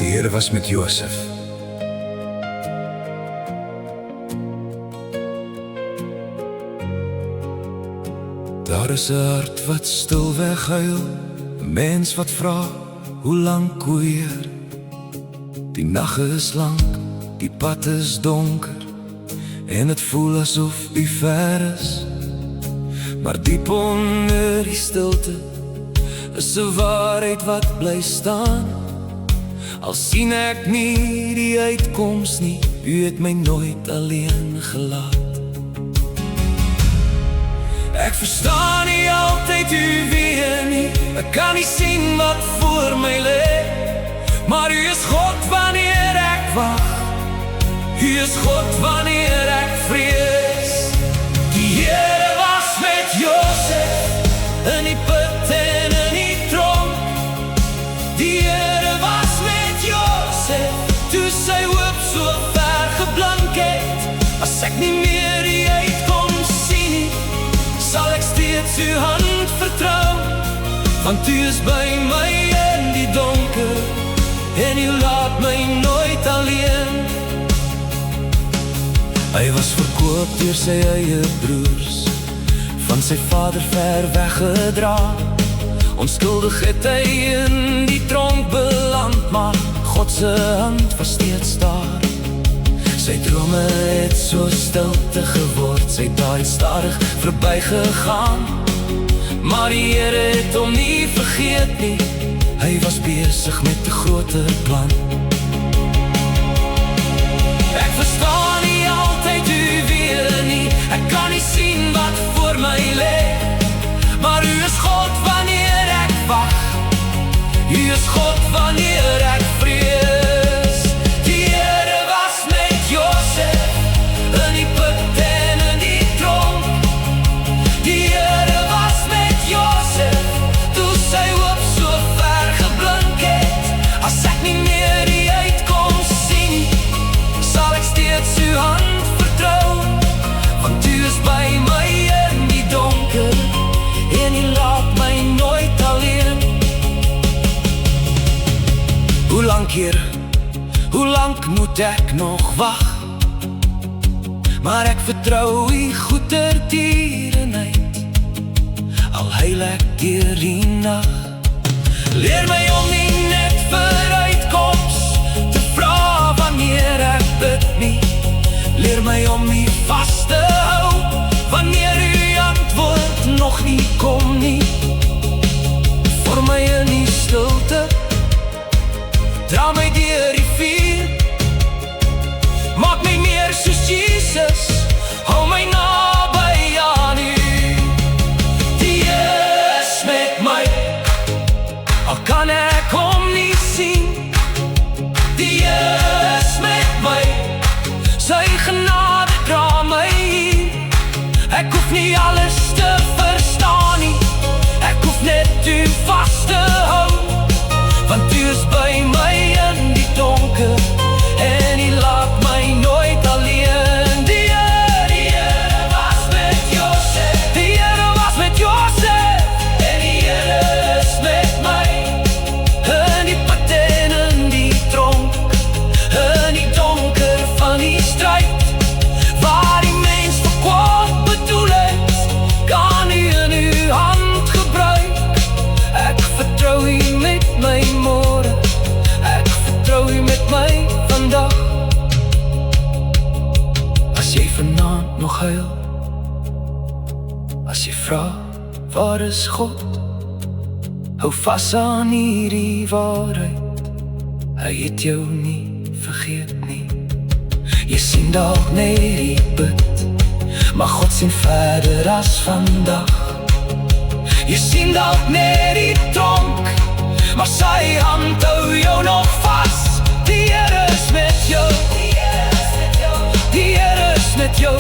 Die Here was met Josef. Daar is 'n hart wat stilweg huil, 'n mens wat vra, hoe lank o Heer? Die nag is lank, die pad is donker, en het voel asof U ver is. Maar diep onder die stilte is 'n waarheid wat bly staan. Al sien ek nie die uitkoms nie, U het my nooit alleen gelaat. Ek verstaan nie altyd U weer nie, ek kan nie sien wat voor my lê, maar U is God wanneer ek wag, U is God wanneer ek vrees. Die Here was met Josef in die put en in die tronk. Die Here was met Josef toe sy hoop so ver geblank het. As ek nie meer die uitkoms sien nie, sal ek steeds U hand vertrou, want U is by my in die donker, en U laat my nooit alleen. Hy was verkoop deur sy eie broers, van sy vader ver weggedra. Onskuldig het hy in die tronk beland, maar God se hand was steeds daar. Sy drome het so stilte geword, sy dae het stadig verbygegaan, maar die Here het hom nie vergeet nie, hy was besig met 'n groter plan. Ek verstaan nie altyd U weer nie, ek kan nie sien wat voor my lê, maar U is God wanneer ek wag, U is God wanneer ek vrees. Die Here was met Josef in die put en in die tronk. Die Here was met Josef toe sy hoop so ver geblink het. As ek nie meer die uitkoms sien, sal ek steeds U hand vertrou, want U is by my in die donker, en U laat my nooit alleen. Hoe lank, Heer, hoe lank moet ek nog wag? Maar ek vertrou U goedertierenheid, al huil ek deur die nag. Leer my om nie net vir uitkoms te vra wanneer ek bid nie, leer my om nie vas te hou wanneer U antwoord nog nie kom nie. Voor my in die stilte, dra my deur die vuur, maak my meer soos Jesus, hou my naby aan U. Die Here is met my, al kan ek hom nie sien. Die Here is met my, sy genade dra my hier. Ek hoef nie alles te verstaan nie, ek hoef net U vas te hou, want U is by my in die donker, en U laat my nooit alleen. Die Here was met Josef, die Here was met Josef, en die Here is met my in die put en in die tronk, in die donker van die stryd, waar die mens vir kwaad bedoel het, kan U in U hand gebruik. Ek vertrou U met my môre, ek vertrou U met my vandag. As jy vanaand nog huil, as jy vra, waar is God? Hou vas aan hierdie waarheid, hy het jou nie vergeet nie. Jy sien dalk net die put, maar God sien verder as vandag. Jy sien dalk net die tronk, maar sy hand hou jou nog vas. Die Here is met jou, die Here is met jou, die Here is met jou.